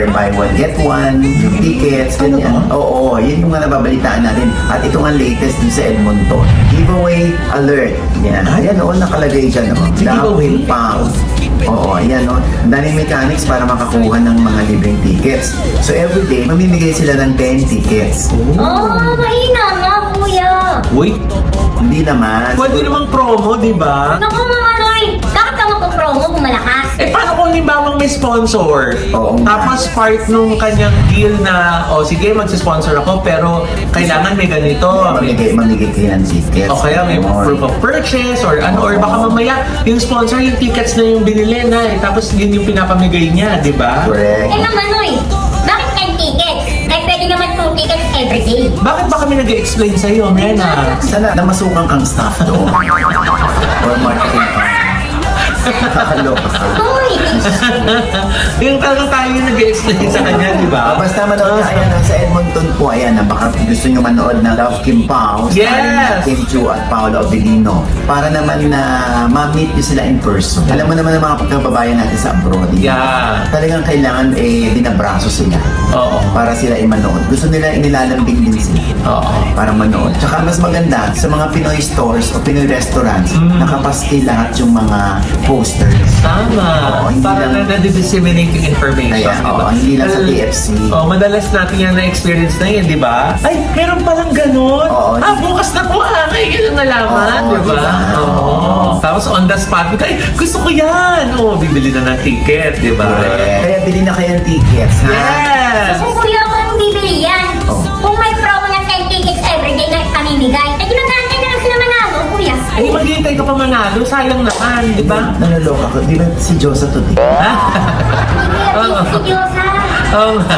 or buy one get one, yung tickets, ganyan. Oo, yun yung mga nababalitaan natin. At ito nga latest din sa Edmonton. Giveaway alert. Yan. Ayan, nakalagay dyan. Giveaway pounds. Oo, ayan o. Daming mechanics para makakuha ng mga libreng tickets. So everyday, mamimigay sila ng 10 tickets. Mahina nga, kuya. Uy, Hindi naman. pwede namang promo, di ba? Naku, mga Noy, bakit ka magpo-promo kung malakas? Paano kung limbawang may sponsor? Oo nga. Tapos part nung kanyang deal na, sige, magsisponsor ako, pero kailangan may ganito. Mamigay kayo ng tickets. O kaya may proof of purchase or ano, or baka mamaya yung sponsor yung tickets na yung binili na tapos yun yung pinapamigay niya, di ba? Correct. Naman, Noy, bakit 10 tickets? Pwede naman 2 tickets everyday. Bakit ba kami nag-explain sa'yo, Mena? Sana namasukan kang staff doon. Or marketing ka. Nakaloka ka. Noy, Yung talagang tayo yung nag-explain sa kanya, di ba? Basta manood na ayan sa Edmonton po, ayan, baka gusto nyo manood na Love Kim Pao, Yes! Kim Chu at Paolo Abilino, para naman na ma-meet nyo sila in person. Alam mo naman ang mga pagkababayan natin sa abroad. Yeah. Talagang kailangan binabraso sila. Oo. Para sila manood. Gusto nila inilalambing din sila. Oo. Para manood. Tsaka mas maganda, sa mga Pinoy stores o Pinoy restaurants, nakapaski lahat yung mga posters. Tama. Oo, hindi Para lang- na na-disseminate yung information, Kaya, di ba? oo, hindi lang sa TFC. Madalas natin yan na-experience na yun, di ba? Ay, meron palang ganun. Oo, Bukas na po, ngayon ang nalaman, Oo, di ba? diba? Oo. Tapos on the spot, ay, gusto ko yan. Bibili na ng ticket, di ba? Kaya bili na kayo ng tickets, ha? Yes! kung kuya ko ang bibili yan. Oh. Kung may promo ng 10 tickets everyday na pamimigay, ginagantay na lang sila manalo, kuya. Ay, maghihintay ka pa manalo. Sayang naman, di ba? Naloloka ko. Di ba si Josa to di? Kuya, Oo. si Diyosa. Oo nga.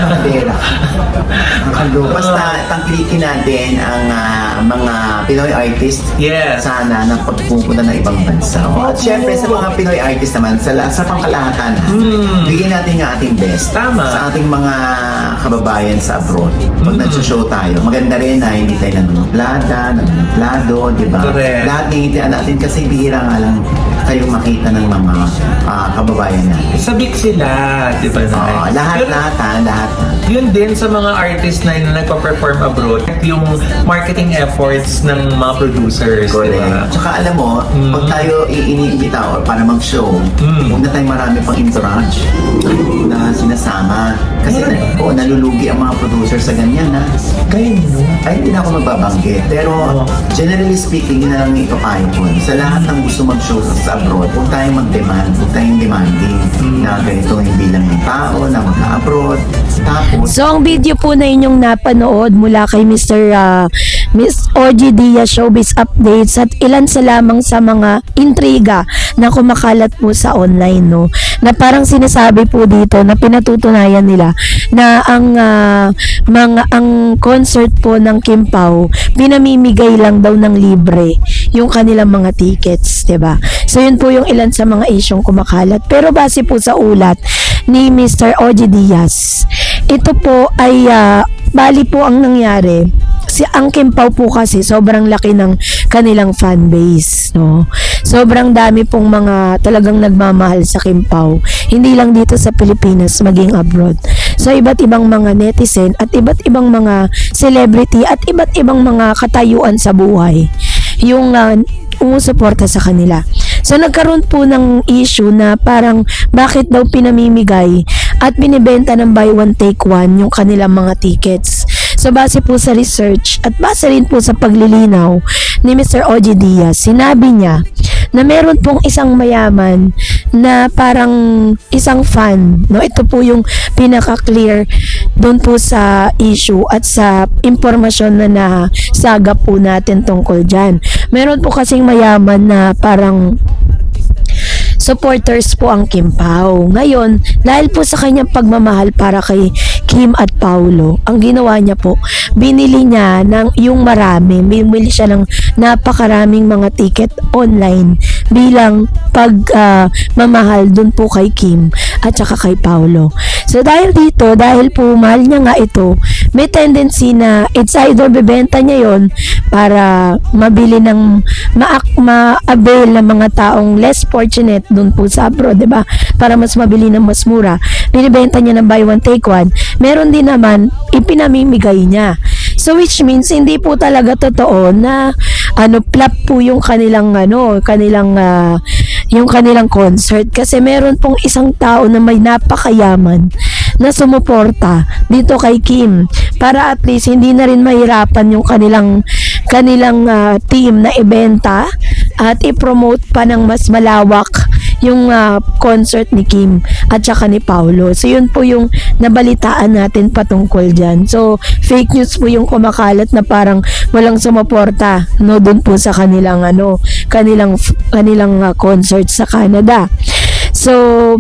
Nakadera. Nakalo. Basta tangkilikin natin ang mga Pinoy artist. Yes. Sana na pagpupunta ng ibang bansa. At syempre sa mga Pinoy artist naman, sa pangkalahatan, bigyan natin ang ating best. Tama. Sa ating mga kababayan sa abroad. Pag nag-show tayo, maganda rin na hindi tayo nanunumplada, nanunumplado, di ba? Correct. Lahat ngingitian natin kasi bihira nga lang kayong makita ng mga kababayan natin. Sabik sila, di ba? Lahat. Yun din sa mga artist na yun na nagpa-perform abroad, yung marketing efforts ng mga producers, di Correct. ba? Tsaka alam mo, pag tayo iniimbita or para mag-show, huwag na tayong marami pang entourage na sinasama. Kasi nalulugi ang mga producer sa ganyan na. Ganyan, no? Ay, hindi na ako magbabanggit. Pero generally speaking, yun na lang ito kayo po. Sa lahat ng gusto mag-show sa abroad, huwag tayong mag-demand, huwag tayong demanding na ganito yung bilang ng tao na mag-abroad. Tapos, So ang video po na inyong napanood mula kay Miss OG Diaz Showbiz Updates at ilan sa lamang sa mga intriga na kumakalat po sa online, no, na parang sinasabi po dito na pinatutunayan nila na ang concert po ng Kim Pao pinamimigay lang daw ng libre yung kanilang mga tickets, 'di ba? So yun po yung ilan sa mga isyong kumakalat, pero base po sa ulat ni Mr. OG Diaz, ito po ay bali po ang nangyari. Ang Kim Pao po kasi sobrang laki ng kanilang fan base, no? Sobrang dami pong mga talagang nagmamahal sa Kim Pao. Hindi lang dito sa Pilipinas, maging abroad. So iba't ibang mga netizen at iba't ibang mga celebrity at iba't ibang mga katayuan sa buhay yung umusuporta sa kanila. So nagkaroon po ng issue na parang bakit daw pinamimigay at binibenta ng buy one take one yung kanilang mga tickets. So base po sa research at base rin po sa paglilinaw ni Mr. OG Diaz, sinabi niya na meron pong isang mayaman na parang isang fan, no? Ito po yung pinaka-clear doon po sa issue at sa impormasyon na nasagap po natin tungkol dyan. Meron po kasing mayaman na parang supporters po ang Kim Pao. Ngayon, dahil po sa kanyang pagmamahal para kay Kim at Paolo, ang ginawa niya po, binili niya yung marami, bumili siya ng napakaraming mga ticket online bilang pagmamahal dun po kay Kim at saka kay Paolo. So dahil dito, dahil po mahal niya nga ito, may tendency na it's either bebenta niya yon para mabili ng ma-avail ng mga taong less fortunate dun po sa abroad, diba? Para mas mabili ng mas mura. Binibenta niya ng buy one take one. Meron din naman ipinamimigay niya. So which means hindi po talaga totoo na flop po yung kanilang yung kanilang concert kasi meron pong isang tao na may napakayaman na sumuporta dito kay Kim para at least hindi na rin mahirapan yung kanilang team na ibenta at i-promote pa ng mas malawak yung concert ni Kim at saka ni Paulo. So yun po yung nabalitaan natin patungkol dyan. So fake news po yung kumakalat na parang walang sumuporta dun po sa kanilang concert sa Canada. So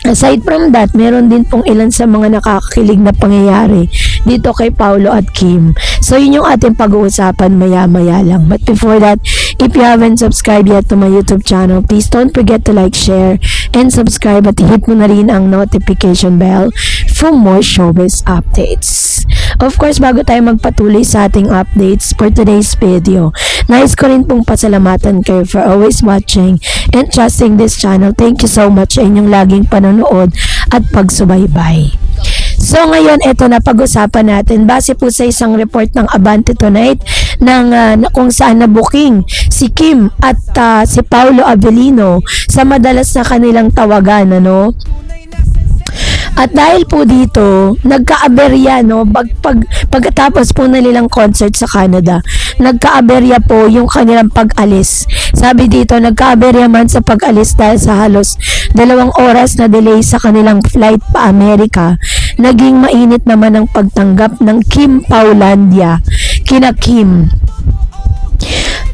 aside from that, meron din pong ilan sa mga nakakakilig na pangyayari dito kay Paulo at Kim. So yun yung ating pag-uusapan maya-maya lang. But before that, if you haven't subscribed yet to my YouTube channel, please don't forget to like, share, and subscribe at hit mo na rin ang notification bell for more showbiz updates. Of course, bago tayo magpatuloy sa ating updates for today's video, nais ko rin pong pasalamatan kayo for always watching and trusting this channel. Thank you so much sa inyong laging panonood at pagsubaybay. So ngayon, ito na pag-usapan natin base po sa isang report ng Abante Tonight na kung saan na-booking si Kim at si Paulo Avellino sa madalas na kanilang tawagan, At dahil po dito, nagka-aberya, pagkatapos po na nilang concert sa Canada, nagka-aberya po yung kanilang pag-alis. Sabi dito, nagka-aberya man sa pag-alis dahil sa halos 2 oras na delay sa kanilang flight pa Amerika. Naging mainit naman ang pagtanggap ng Kim Paulandia kina Kim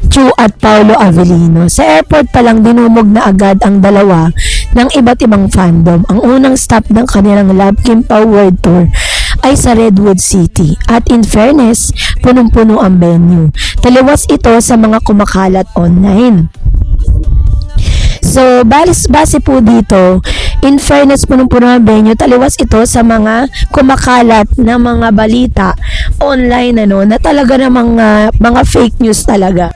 Chu at Paulo Avellino. Sa airport pa lang dinumog na agad ang dalawa ng iba't ibang fandom. Ang unang stop ng kanilang Love Kim Pao World Tour ay sa Redwood City. At in fairness, punong-puno ang venue. Taliwas ito sa mga kumakalat online. So, base po dito, in fairness, punong-puno ang venue, taliwas ito sa mga kumakalat na mga balita online, na talaga namang mga fake news talaga,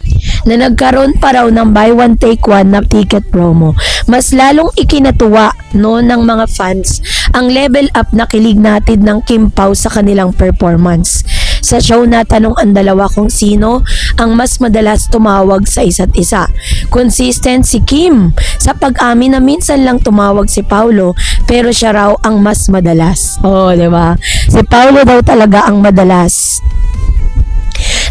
na nagkaroon pa raw ng buy one take one na ticket promo. Mas lalong ikinatuwa ng mga fans ang level up na kilig natin ng Kim Pao sa kanilang performance. Sa show na tanong ang dalawa kung sino ang mas madalas tumawag sa isa't isa. Consistent si Kim sa pag-amin na minsan lang tumawag si Paulo pero siya raw ang mas madalas. Diba? Si Paulo daw talaga ang madalas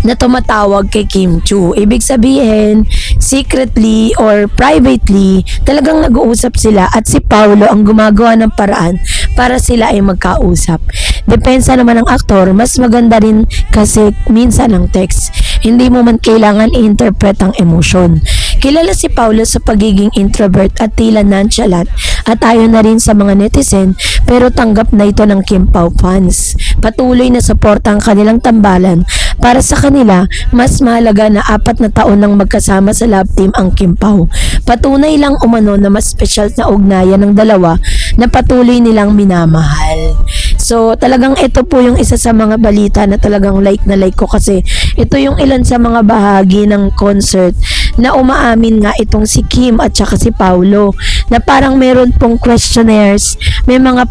na tumatawag kay Kim Chu. Ibig sabihin, secretly or privately, talagang nag-uusap sila at si Paulo ang gumagawa ng paraan para sila ay magkausap. Depensa naman ng aktor, mas maganda rin kasi minsan ang text. Hindi mo man kailangan i-interpret ang emosyon. Kilala si Paulo sa pagiging introvert at tila nonchalant at ayaw na rin sa mga netizen pero tanggap na ito ng Kim Pao fans. Patuloy na suporta ang kanilang tambalan. Para sa kanila, mas mahalaga na 4 na taon nang magkasama sa love team ang Kim Pao. Patunay lang umano na mas special na ugnayan ng dalawa na patuloy nilang minamahal. So talagang ito po yung isa sa mga balita na talagang like ko kasi ito yung ilan sa mga bahagi ng concert na umaamin nga itong si Kim at saka si Paulo na parang meron pong questionnaires, may mga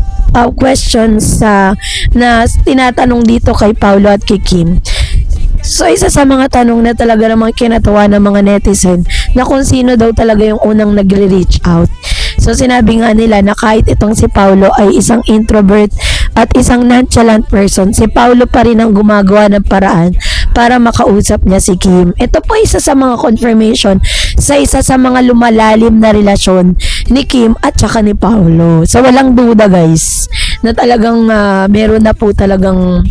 questions na tinatanong dito kay Paulo at kay Kim. So isa sa mga tanong na talaga namang kinatawa ng mga netizen na kung sino daw talaga yung unang nagre-reach out. So sinabi nga nila na kahit itong si Paulo ay isang introvert at isang nonchalant person, si Paulo pa rin ang gumagawa ng paraan para makausap niya si Kim. Ito po isa sa mga confirmation sa isa sa mga lumalalim na relasyon ni Kim at saka ni Paulo. So walang duda guys na talagang meron na po talagang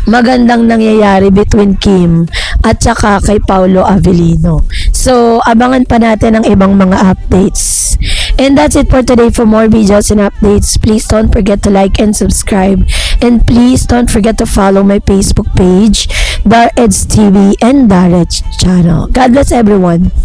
magandang nangyayari between Kim at saka kay Paulo Avellino. So, abangan pa natin ang ibang mga updates. And that's it for today. For more videos and updates, please don't forget to like and subscribe. And please don't forget to follow my Facebook page, Dar Eds TV and Dar Eds channel. God bless everyone.